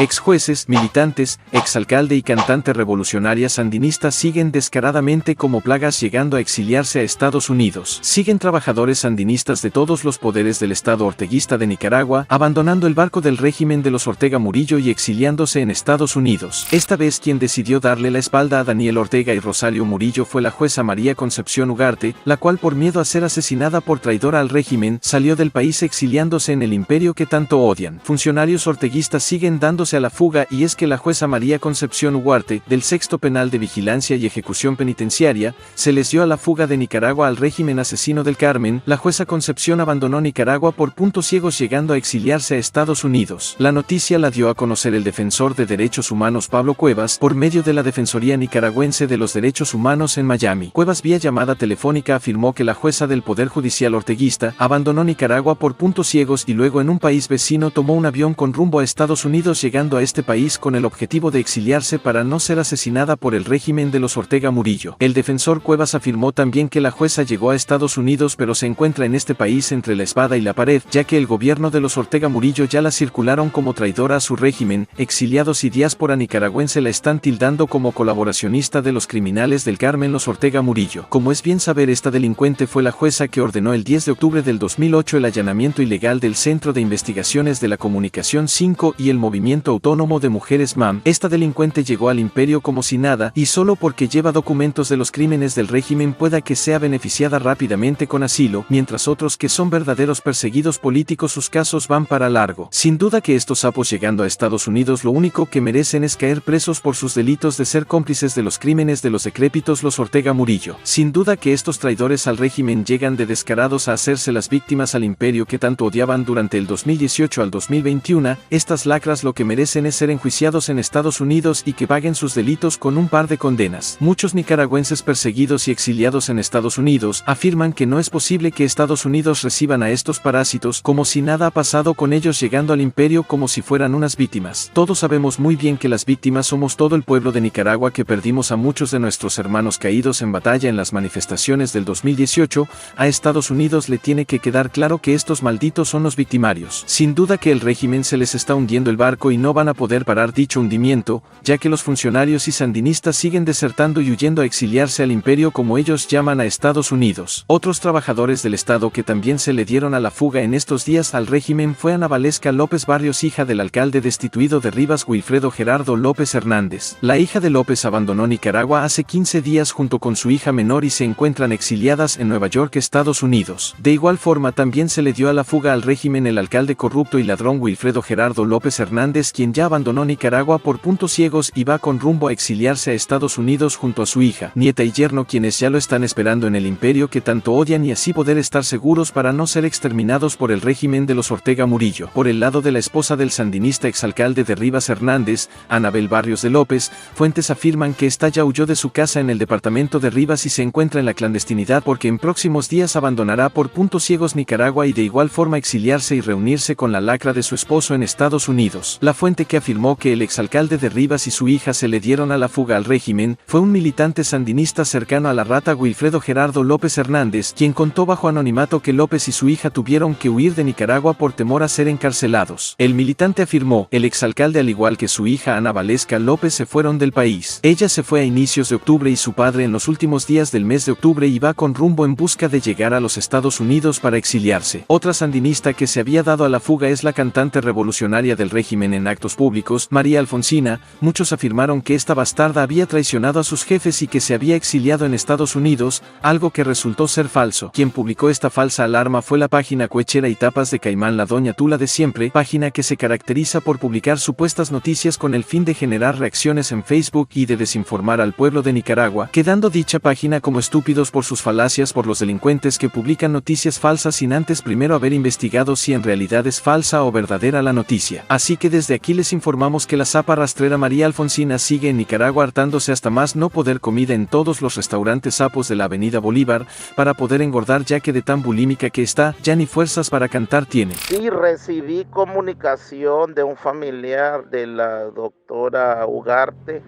Ex jueces, militantes, exalcalde y cantante revolucionaria sandinista siguen descaradamente como plagas llegando a exiliarse a Estados Unidos. Siguen trabajadores sandinistas de todos los poderes del Estado orteguista de Nicaragua, abandonando el barco del régimen de los Ortega Murillo y exiliándose en Estados Unidos. Esta vez quien decidió darle la espalda a Daniel Ortega y Rosario Murillo fue la jueza María Concepción Ugarte, la cual por miedo a ser asesinada por traidora al régimen, salió del país exiliándose en el imperio que tanto odian. Funcionarios orteguistas siguen dándose a la fuga y es que la jueza María Concepción Ugarte, del Sexto Penal de Vigilancia y Ejecución Penitenciaria, se les dio a la fuga de Nicaragua al régimen asesino del Carmen. La jueza Concepción abandonó Nicaragua por puntos ciegos llegando a exiliarse a Estados Unidos. La noticia la dio a conocer el defensor de derechos humanos Pablo Cuevas por medio de la Defensoría Nicaragüense de los Derechos Humanos en Miami. Cuevas vía llamada telefónica afirmó que la jueza del Poder Judicial orteguista abandonó Nicaragua por puntos ciegos y luego en un país vecino tomó un avión con rumbo a Estados Unidos llegando a este país con el objetivo de exiliarse para no ser asesinada por el régimen de los Ortega Murillo. El defensor Cuevas afirmó también que la jueza llegó a Estados Unidos pero se encuentra en este país entre la espada y la pared, ya que el gobierno de los Ortega Murillo ya la circularon como traidora a su régimen. Exiliados y diáspora nicaragüense la están tildando como colaboracionista de los criminales del Carmen los Ortega Murillo. Como es bien saber, esta delincuente fue la jueza que ordenó el 10 de octubre del 2008 el allanamiento ilegal del Centro de Investigaciones de la Comunicación 5 y el Movimiento Autónomo de Mujeres MAM. Esta delincuente llegó al imperio como si nada y solo porque lleva documentos de los crímenes del régimen pueda que sea beneficiada rápidamente con asilo, mientras otros que son verdaderos perseguidos políticos sus casos van para largo. Sin duda que estos sapos llegando a Estados Unidos lo único que merecen es caer presos por sus delitos de ser cómplices de los crímenes de los decrépitos los Ortega Murillo. Sin duda que estos traidores al régimen llegan de descarados a hacerse las víctimas al imperio que tanto odiaban durante el 2018 al 2021, estas lacras lo que merecen es ser enjuiciados en Estados Unidos y que paguen sus delitos con un par de condenas. Muchos nicaragüenses perseguidos y exiliados en Estados Unidos afirman que no es posible que Estados Unidos reciban a estos parásitos como si nada ha pasado con ellos llegando al imperio como si fueran unas víctimas. Todos sabemos muy bien que las víctimas somos todo el pueblo de Nicaragua que perdimos a muchos de nuestros hermanos caídos en batalla en las manifestaciones del 2018, a Estados Unidos le tiene que quedar claro que estos malditos son los victimarios. Sin duda que el régimen se les está hundiendo el barco y no van a poder parar dicho hundimiento, ya que los funcionarios y sandinistas siguen desertando y huyendo a exiliarse al imperio como ellos llaman a Estados Unidos. Otros trabajadores del Estado que también se le dieron a la fuga en estos días al régimen fue Ana Valesca López Barrios, hija del alcalde destituido de Rivas Wilfredo Gerardo López Hernández. La hija de López abandonó Nicaragua hace 15 días junto con su hija menor y se encuentran exiliadas en Nueva York, Estados Unidos. De igual forma también se le dio a la fuga al régimen el alcalde corrupto y ladrón Wilfredo Gerardo López Hernández, quien ya abandonó Nicaragua por puntos ciegos y va con rumbo a exiliarse a Estados Unidos junto a su hija, nieta y yerno, quienes ya lo están esperando en el imperio que tanto odian y así poder estar seguros para no ser exterminados por el régimen de los Ortega Murillo. Por el lado de la esposa del sandinista exalcalde de Rivas Hernández, Anabel Barrios de López, fuentes afirman que esta ya huyó de su casa en el departamento de Rivas y se encuentra en la clandestinidad porque en próximos días abandonará por puntos ciegos Nicaragua y de igual forma exiliarse y reunirse con la lacra de su esposo en Estados Unidos. La fuente que afirmó que el exalcalde de Rivas y su hija se le dieron a la fuga al régimen fue un militante sandinista cercano a la rata Wilfredo Gerardo López Hernández, quien contó bajo anonimato que López y su hija tuvieron que huir de Nicaragua por temor a ser encarcelados. El militante afirmó, el exalcalde al igual que su hija Ana Valesca López se fueron del país. Ella se fue a inicios de octubre y su padre en los últimos días del mes de octubre y va con rumbo en busca de llegar a los Estados Unidos para exiliarse. Otra sandinista que se había dado a la fuga es la cantante revolucionaria del régimen en actos públicos, María Alfonsina. Muchos afirmaron que esta bastarda había traicionado a sus jefes y que se había exiliado en Estados Unidos, algo que resultó ser falso. Quien publicó esta falsa alarma fue la página Cuechera y Tapas de Caimán La Doña Tula de Siempre, página que se caracteriza por publicar supuestas noticias con el fin de generar reacciones en Facebook y de desinformar al pueblo de Nicaragua, quedando dicha página como estúpidos por sus falacias por los delincuentes que publican noticias falsas sin antes primero haber investigado si en realidad es falsa o verdadera la noticia. Así que desde aquí les informamos que la zapa rastrera María Alfonsina sigue en Nicaragua hartándose hasta más no poder comida en todos los restaurantes sapos de la Avenida Bolívar para poder engordar, ya que de tan bulímica que está, ya ni fuerzas para cantar tiene. Sí, recibí comunicación de un familiar de la doctora Ugarte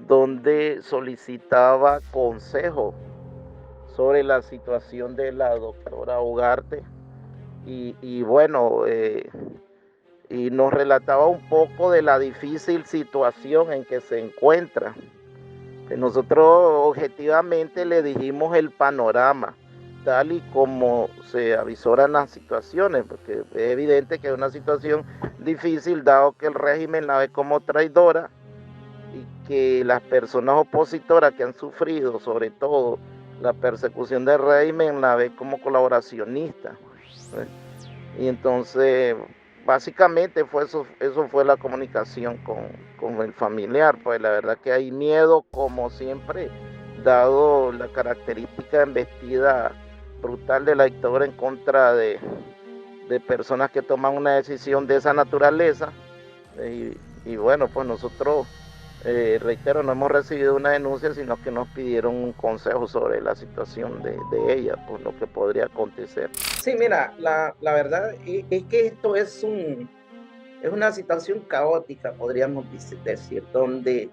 donde solicitaba consejo sobre la situación de la doctora Ugarte y bueno, y nos relataba un poco de la difícil situación en que se encuentra. Nosotros objetivamente le dijimos el panorama, tal y como se avisoran las situaciones, porque es evidente que es una situación difícil, dado que el régimen la ve como traidora y que las personas opositoras que han sufrido, sobre todo la persecución del régimen, la ve como colaboracionista. Y entonces, básicamente eso fue la comunicación con el familiar. Pues la verdad que hay miedo, como siempre, dado la característica embestida brutal de la dictadura en contra de personas que toman una decisión de esa naturaleza. Y bueno, pues nosotros, reitero, no hemos recibido una denuncia, sino que nos pidieron un consejo sobre la situación de ella, pues lo que podría acontecer. Sí, mira, la verdad es que esto es una situación caótica, podríamos decir, donde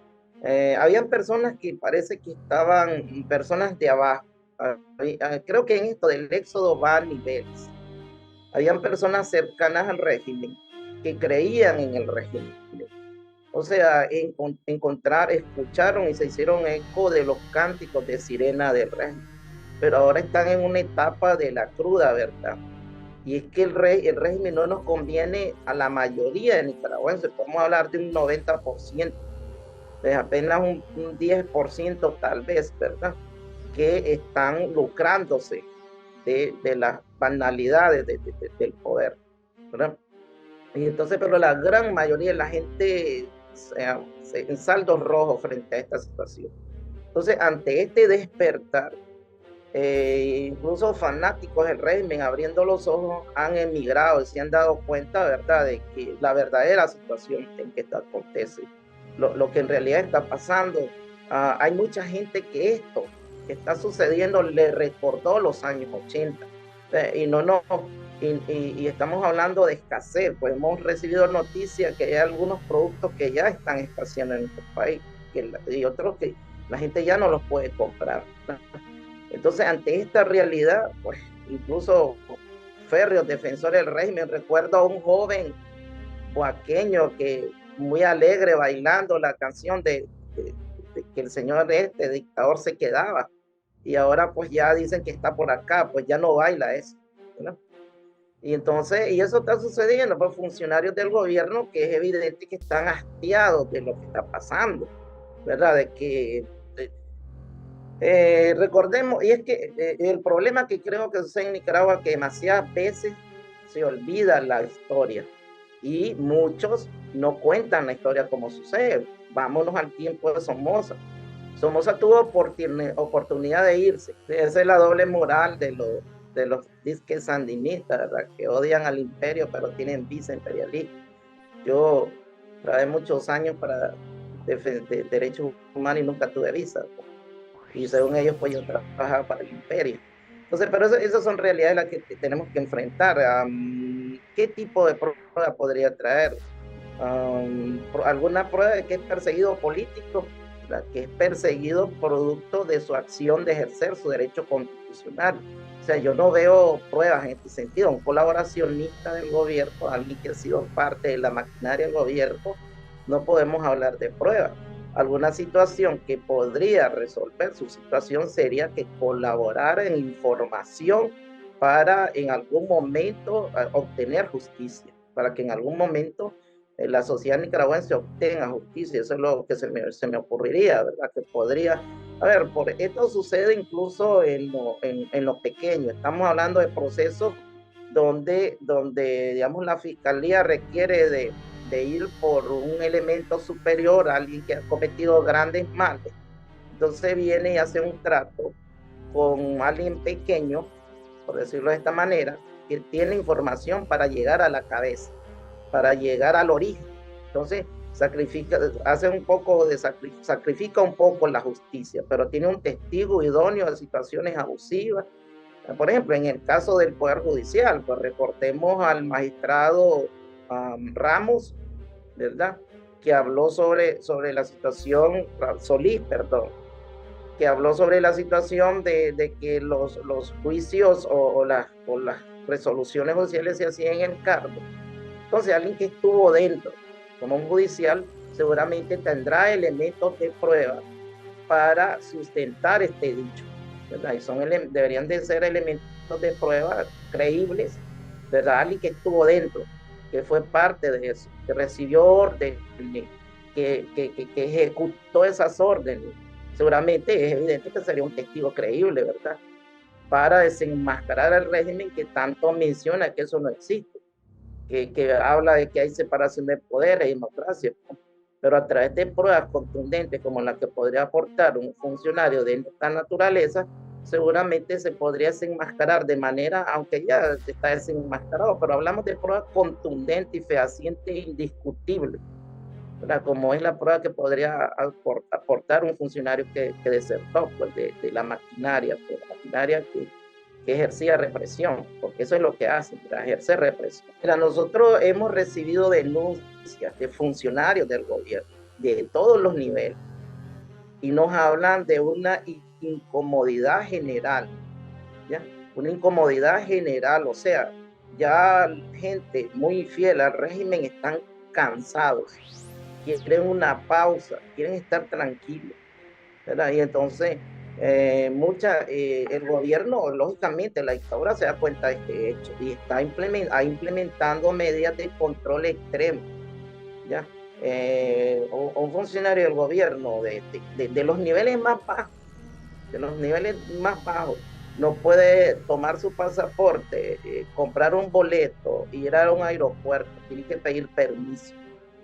habían personas que parece que estaban, personas de abajo. Creo que en esto del éxodo va a niveles. Habían personas cercanas al régimen que creían en el régimen. O sea, escucharon y se hicieron eco de los cánticos de sirena del régimen. Pero ahora están en una etapa de la cruda verdad. Y es que el régimen no nos conviene a la mayoría de nicaragüenses. Podemos hablar de un 90%, de apenas un 10% tal vez, ¿verdad? Que están lucrándose de las banalidades del poder, ¿verdad? Y entonces, pero la gran mayoría de la gente en saldos rojos frente a esta situación. Entonces, ante este despertar, incluso fanáticos del régimen abriendo los ojos han emigrado y se han dado cuenta, ¿verdad?, de que la verdadera situación en que esto acontece, lo que en realidad está pasando. Hay mucha gente que esto que está sucediendo le recordó los años 80, y estamos hablando de escasez, pues hemos recibido noticias que hay algunos productos que ya están escaseando en nuestro país y otros que la gente ya no los puede comprar, ¿verdad? Entonces, ante esta realidad, pues incluso férreos defensores del régimen, recuerdo a un joven boaqueño que muy alegre bailando la canción de que el señor dictador se quedaba, y ahora pues ya dicen que está por acá, pues ya no baila eso, ¿no? Y entonces, y eso está sucediendo, pues funcionarios del gobierno que es evidente que están hastiados de lo que está pasando, ¿verdad? De que recordemos, y es que el problema que creo que sucede en Nicaragua, que demasiadas veces se olvida la historia y muchos no cuentan la historia como sucede. Vámonos al tiempo de Somoza. Somoza tuvo oportunidad de irse. Esa es la doble moral de los disques sandinistas, ¿verdad?, que odian al imperio pero tienen visa imperialista. Yo trabajé muchos años para defender derechos humanos y nunca tuve visa, y según ellos pues yo trabajaba para el imperio. Entonces, pero esas son realidades las que tenemos que enfrentar. ¿Qué tipo de prueba podría traer? ¿Alguna prueba de que es perseguido político? Que es perseguido producto de su acción de ejercer su derecho constitucional. O sea, yo no veo pruebas en este sentido. Un colaboracionista del gobierno, alguien que ha sido parte de la maquinaria del gobierno, no podemos hablar de pruebas. Alguna situación que podría resolver su situación sería que colaborara en información para en algún momento obtener justicia, para que en algún momento la sociedad nicaragüense obtenga justicia. Eso es lo que se me ocurriría, ¿verdad? Que podría, a ver, por esto sucede incluso en lo pequeño. Estamos hablando de procesos donde digamos, la fiscalía requiere de ir por un elemento superior a alguien que ha cometido grandes males. Entonces viene y hace un trato con alguien pequeño, por decirlo de esta manera, que tiene información para llegar a la cabeza, para llegar al origen. Entonces sacrifica un poco la justicia, pero tiene un testigo idóneo de situaciones abusivas. Por ejemplo, en el caso del Poder Judicial, pues recordemos al magistrado Ramos, ¿verdad?, que habló sobre la situación, Solís, perdón, que habló sobre la situación de que los juicios o las resoluciones judiciales se hacían en el cargo, Entonces, alguien que estuvo dentro, como un judicial, seguramente tendrá elementos de prueba para sustentar este dicho, ¿verdad? Y deberían de ser elementos de prueba creíbles, ¿verdad? Alguien que estuvo dentro, que fue parte de eso, que recibió órdenes, que ejecutó esas órdenes. Seguramente es evidente que sería un testigo creíble, ¿verdad? Para desenmascarar el régimen que tanto menciona que eso no existe, que habla de que hay separación de poderes y democracia, pero a través de pruebas contundentes como las que podría aportar un funcionario de esta naturaleza, seguramente se podría desenmascarar de manera, aunque ya está desenmascarado, pero hablamos de pruebas contundentes y fehacientes e indiscutibles, ¿verdad? Como es la prueba que podría aportar un funcionario que desertó pues, de la maquinaria, pues, la maquinaria que ejercía represión, porque eso es lo que hacen, ejercer represión. Mira, nosotros hemos recibido denuncias de funcionarios del gobierno, de todos los niveles, y nos hablan de una incomodidad general, ¿ya? Una incomodidad general, o sea, ya gente muy fiel al régimen están cansados, quieren una pausa, quieren estar tranquilos, ¿verdad? Y entonces, el gobierno, lógicamente, la dictadura se da cuenta de este hecho y está implementando medidas de control extremo, ¿ya? Un funcionario del gobierno de los niveles más bajos, no puede tomar su pasaporte, comprar un boleto, ir a un aeropuerto, tiene que pedir permiso,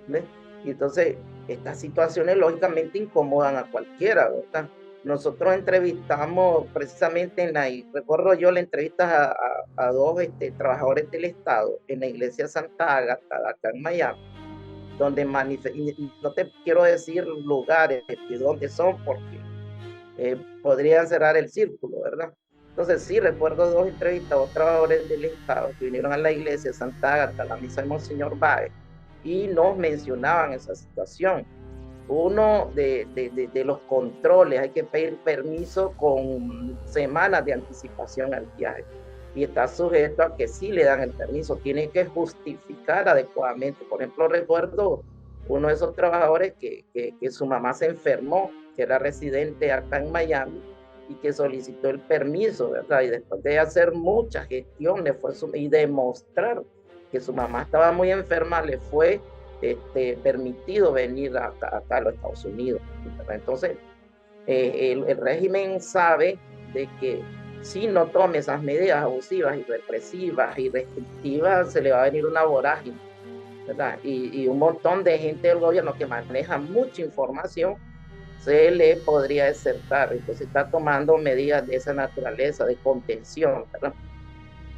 ¿ves? Y entonces, estas situaciones lógicamente incomodan a cualquiera, ¿verdad? Nosotros entrevistamos precisamente recuerdo yo la entrevista a dos trabajadores del Estado en la iglesia Santa Ágata, acá en Miami, donde y no te quiero decir lugares de dónde son porque podrían cerrar el círculo, ¿verdad? Entonces sí, recuerdo dos entrevistados trabajadores del Estado que vinieron a la iglesia de Santa Ágata, a la misa de Monseñor Báez, y nos mencionaban esa situación. Uno de los controles, hay que pedir permiso con semanas de anticipación al viaje y está sujeto a que sí le dan el permiso, tiene que justificar adecuadamente. Por ejemplo, recuerdo uno de esos trabajadores que su mamá se enfermó, que era residente acá en Miami y que solicitó el permiso, ¿verdad? Y después de hacer muchas gestiones y demostrar que su mamá estaba muy enferma, le fue permitido venir acá a los Estados Unidos, ¿verdad? Entonces, el régimen sabe de que si no tome esas medidas abusivas y represivas y restrictivas, se le va a venir una vorágine, ¿verdad? Y un montón de gente del gobierno que maneja mucha información se le podría desertar. Entonces está tomando medidas de esa naturaleza, de contención, ¿verdad?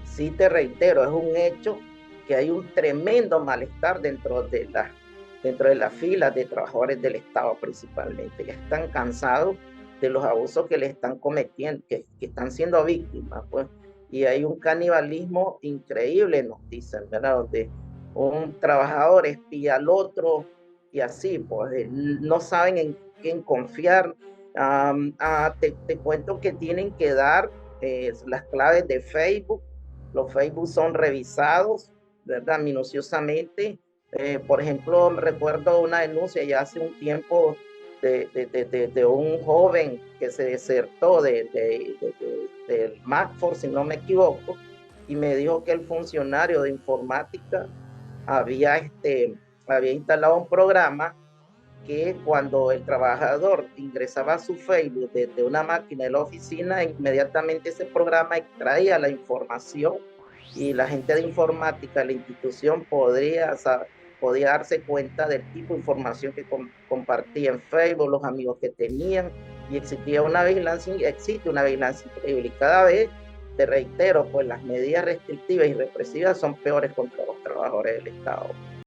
Sí te reitero, es un hecho que hay un tremendo malestar dentro de las filas de trabajadores del Estado principalmente, que están cansados de los abusos que le están cometiendo, que están siendo víctimas, pues, y hay un canibalismo increíble, nos dicen, ¿verdad? Donde un trabajador espía al otro y así, pues, no saben en quién confiar. Te cuento que tienen que dar las claves de Facebook. Los Facebook son revisados, ¿verdad? Minuciosamente. Por ejemplo, recuerdo una denuncia ya hace un tiempo de un joven que se desertó del MACFOR, si no me equivoco, y me dijo que el funcionario de informática había instalado un programa que cuando el trabajador ingresaba a su Facebook desde una máquina de la oficina, inmediatamente ese programa extraía la información y la gente de informática de la institución podía darse cuenta del tipo de información que compartía en Facebook, los amigos que tenían, y existe una vigilancia increíble. Y cada vez, te reitero, pues las medidas restrictivas y represivas son peores contra los trabajadores del Estado.